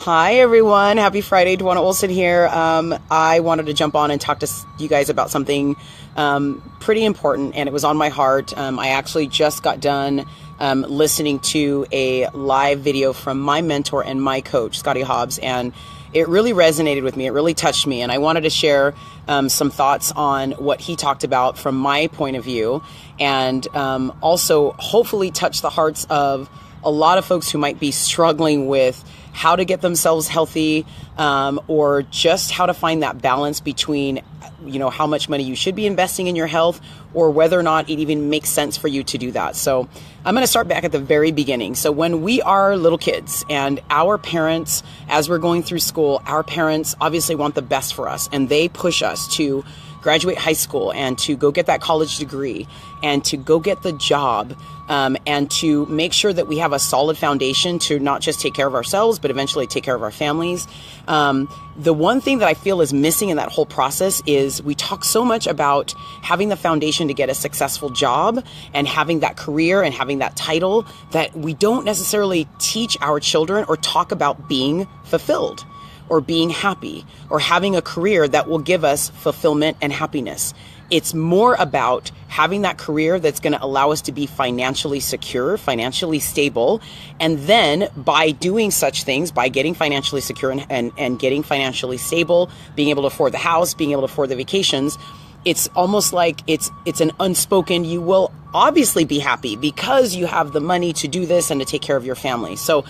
Hi, everyone. Happy Friday. Dwana Olson here. I wanted to jump on and talk to you guys about something pretty important, and it was on my heart. I actually just got done listening to a live video from my mentor and my coach, Scotty Hobbs, and it really resonated with me. It really touched me, and I wanted to share some thoughts on what he talked about from my point of view, and also hopefully touch the hearts of a lot of folks who might be struggling with how to get themselves healthy, or just how to find that balance between, how much money you should be investing in your health, or whether or not it even makes sense for you to do that. So I'm going to start back at the very beginning. So when we are little kids and our parents, as we're going through school, our parents obviously want the best for us, and they push us to graduate high school and to go get that college degree and to go get the job, and to make sure that we have a solid foundation to not just take care of ourselves, but eventually take care of our families. The one thing that I feel is missing in that whole process is we talk so much about having the foundation to get a successful job and having that career and having that title, that we don't necessarily teach our children or talk about being fulfilled, or being happy, or having a career that will give us fulfillment and happiness. It's more about having that career that's going to allow us to be financially secure, financially stable. And then by doing such things, by getting financially secure and getting financially stable, being able to afford the house, being able to afford the vacations, it's almost like it's an unspoken, you will obviously be happy because you have the money to do this and to take care of your family. So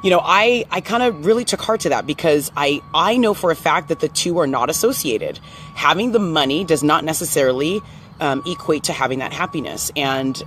I kind of really took heart to that, because I know for a fact that the two are not associated. Having the money does not necessarily equate to having that happiness. And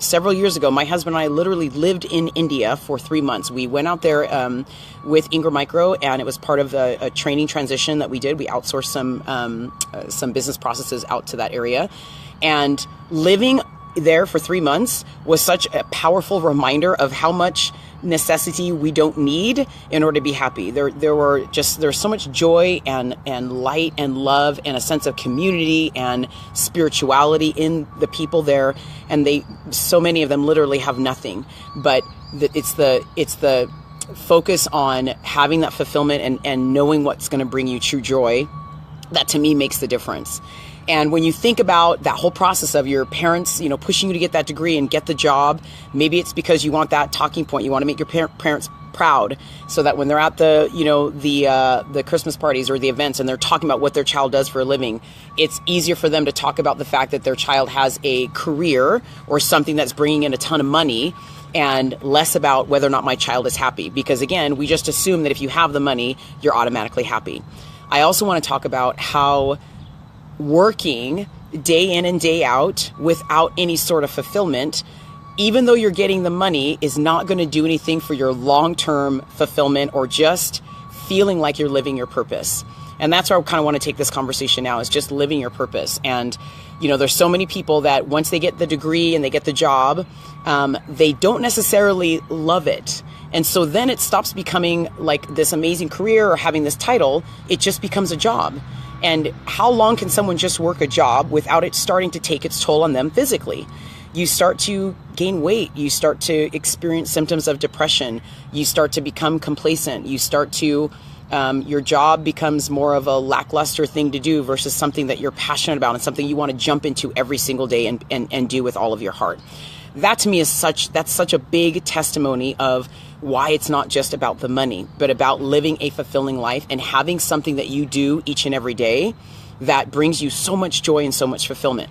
several years ago, my husband and I literally lived in India for 3 months. We went out there with Ingram Micro, and it was part of a training transition that we did. We outsourced some business processes out to that area. And living there for 3 months was such a powerful reminder of how much necessity we don't need in order to be happy. There's so much joy and light and love and a sense of community and spirituality in the people there, and so many of them literally have nothing, but it's the focus on having that fulfillment and knowing what's going to bring you true joy that to me makes the difference. And when you think about that whole process of your parents, pushing you to get that degree and get the job, maybe it's because you want that talking point. You want to make your parents proud, so that when they're at the Christmas parties or the events and they're talking about what their child does for a living, it's easier for them to talk about the fact that their child has a career or something that's bringing in a ton of money, and less about whether or not my child is happy. Because again, we just assume that if you have the money, you're automatically happy. I also want to talk about how working day in and day out without any sort of fulfillment, even though you're getting the money, is not going to do anything for your long-term fulfillment or just feeling like you're living your purpose. And that's where I kind of want to take this conversation now, is just living your purpose. And there's so many people that once they get the degree and they get the job, they don't necessarily love it. And so then it stops becoming like this amazing career or having this title. It just becomes a job. And how long can someone just work a job without it starting to take its toll on them physically? You start to gain weight. You start to experience symptoms of depression. You start to become complacent. You start to, your job becomes more of a lackluster thing to do versus something that you're passionate about and something you want to jump into every single day and do with all of your heart. That to me is such a big testimony of why it's not just about the money, but about living a fulfilling life and having something that you do each and every day that brings you so much joy and so much fulfillment.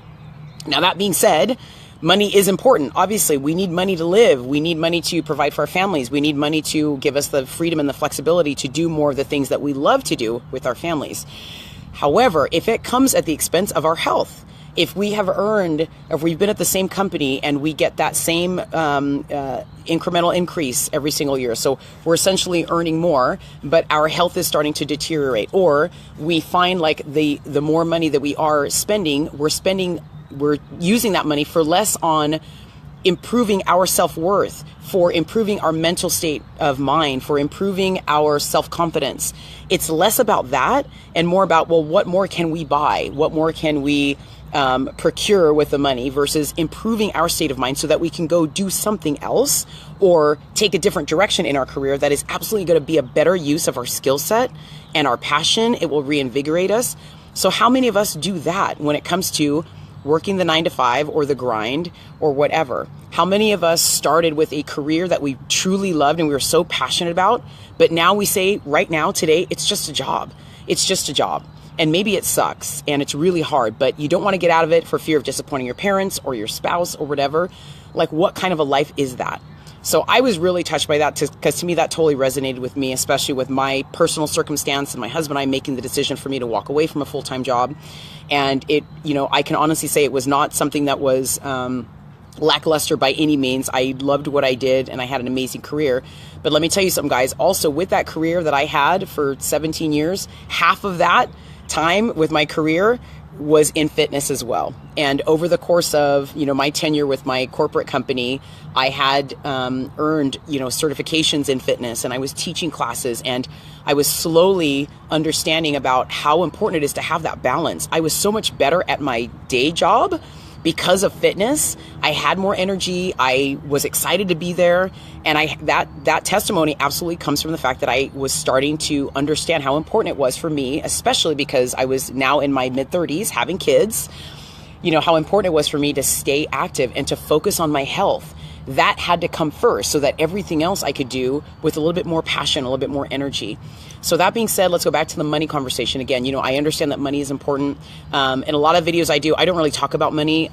Now, that being said, money is important. Obviously, we need money to live. We need money to provide for our families. We need money to give us the freedom and the flexibility to do more of the things that we love to do with our families. However, if it comes at the expense of our health, if we've been at the same company and we get that same incremental increase every single year, so we're essentially earning more, but our health is starting to deteriorate, or we find like the more money that we are spending, we're using that money for less on improving our self-worth, for improving our mental state of mind, for improving our self-confidence. It's less about that and more about, well, what more can we buy? What more can we procure with the money, versus improving our state of mind so that we can go do something else or take a different direction in our career that is absolutely going to be a better use of our skill set and our passion. It will reinvigorate us. So how many of us do that when it comes to working the 9 to 5 or the grind or whatever? How many of us started with a career that we truly loved and we were so passionate about, but now we say right now, today, it's just a job. It's just a job. And maybe it sucks and it's really hard, but you don't want to get out of it for fear of disappointing your parents or your spouse or whatever. Like, what kind of a life is that? So I was really touched by that, because to me, that totally resonated with me, especially with my personal circumstance and my husband and I making the decision for me to walk away from a full-time job. And it, I can honestly say it was not something that was lackluster by any means. I loved what I did and I had an amazing career. But let me tell you something, guys. Also, with that career that I had for 17 years, half of that time with my career was in fitness as well. And over the course of, my tenure with my corporate company, I had earned, certifications in fitness, and I was teaching classes, and I was slowly understanding about how important it is to have that balance. I was so much better at my day job because of fitness. I had more energy. I was excited to be there. And that testimony absolutely comes from the fact that I was starting to understand how important it was for me, especially because I was now in my mid-30s having kids, how important it was for me to stay active and to focus on my health. That had to come first so that everything else I could do with a little bit more passion, a little bit more energy. So that being said, let's go back to the money conversation again. I understand that money is important. In a lot of videos I do, I don't really talk about money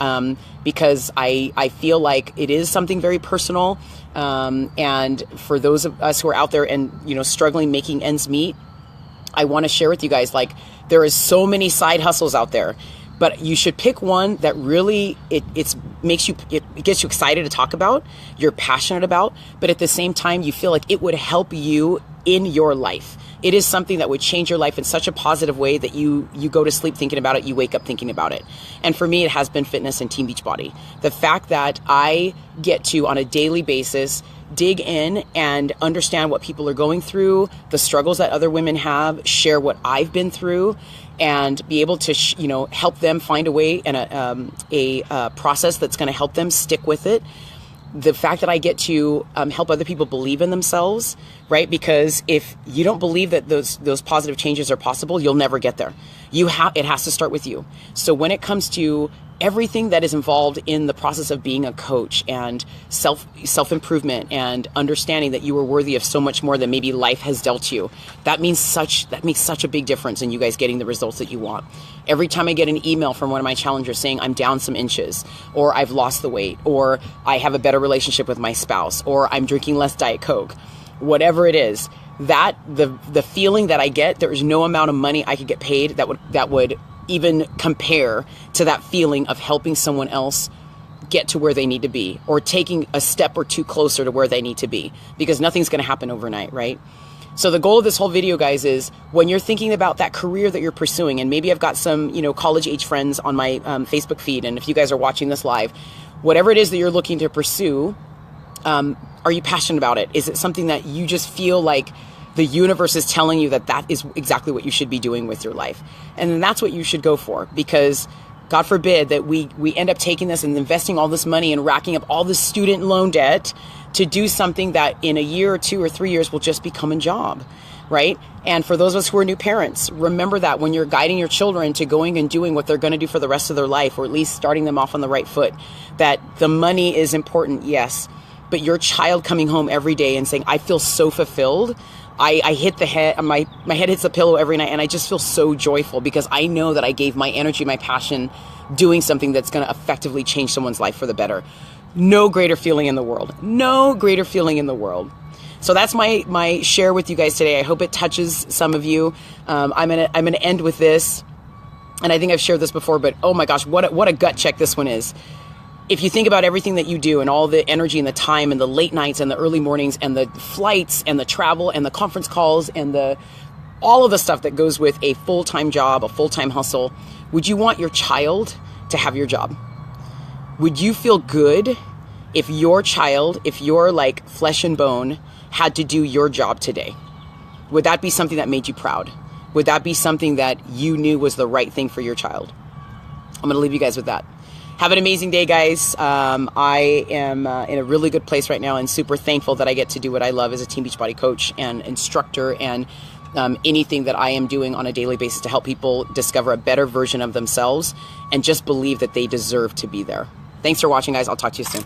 because I feel like it is something very personal. And for those of us who are out there and, struggling making ends meet, I want to share with you guys, like, there is so many side hustles out there. But you should pick one that really it gets you excited to talk about, you're passionate about, but at the same time you feel like it would help you in your life. It is something that would change your life in such a positive way that you go to sleep thinking about it, you wake up thinking about it. And for me, it has been fitness and Team Beachbody. The fact that I get to, on a daily basis, dig in and understand what people are going through, the struggles that other women have, share what I've been through, and be able to, help them find a way and a process that's going to help them stick with it. The fact that I get to help other people believe in themselves, right? Because if you don't believe that those positive changes are possible, you'll never get there. It has to start with you. So when it comes to everything that is involved in the process of being a coach and self-improvement and understanding that you are worthy of so much more than maybe life has dealt you, that makes such a big difference in you guys getting the results that you want. Every time I get an email from one of my challengers saying I'm down some inches, or I've lost the weight, or I have a better relationship with my spouse, or I'm drinking less Diet Coke, whatever it is, that the feeling that I get, there is no amount of money I could get paid that would even compare to that feeling of helping someone else get to where they need to be, or taking a step or two closer to where they need to be, because nothing's going to happen overnight, right? So the goal of this whole video, guys, is when you're thinking about that career that you're pursuing, and maybe I've got some, college age friends on my Facebook feed, and if you guys are watching this live, whatever it is that you're looking to pursue, are you passionate about it? Is it something that you just feel like the universe is telling you that is exactly what you should be doing with your life? And then that's what you should go for, because God forbid that we end up taking this and investing all this money and racking up all this student loan debt to do something that in a year or 2 or 3 years will just become a job, right? And for those of us who are new parents, remember that when you're guiding your children to going and doing what they're going to do for the rest of their life, or at least starting them off on the right foot, that the money is important, yes, but your child coming home every day and saying, I feel so fulfilled. I hit the head, my head hits the pillow every night, and I just feel so joyful because I know that I gave my energy, my passion, doing something that's going to effectively change someone's life for the better. No greater feeling in the world. No greater feeling in the world. So that's my share with you guys today. I hope it touches some of you. I'm gonna end with this, and I think I've shared this before, but oh my gosh, what a gut check this one is. If you think about everything that you do and all the energy and the time and the late nights and the early mornings and the flights and the travel and the conference calls and all of the stuff that goes with a full-time job, a full-time hustle, would you want your child to have your job? Would you feel good if your child, if your like flesh and bone had to do your job today, would that be something that made you proud? Would that be something that you knew was the right thing for your child? I'm going to leave you guys with that. Have an amazing day, guys. I am in a really good place right now and super thankful that I get to do what I love as a Team Beachbody coach and instructor, and anything that I am doing on a daily basis to help people discover a better version of themselves and just believe that they deserve to be there. Thanks for watching, guys. I'll talk to you soon.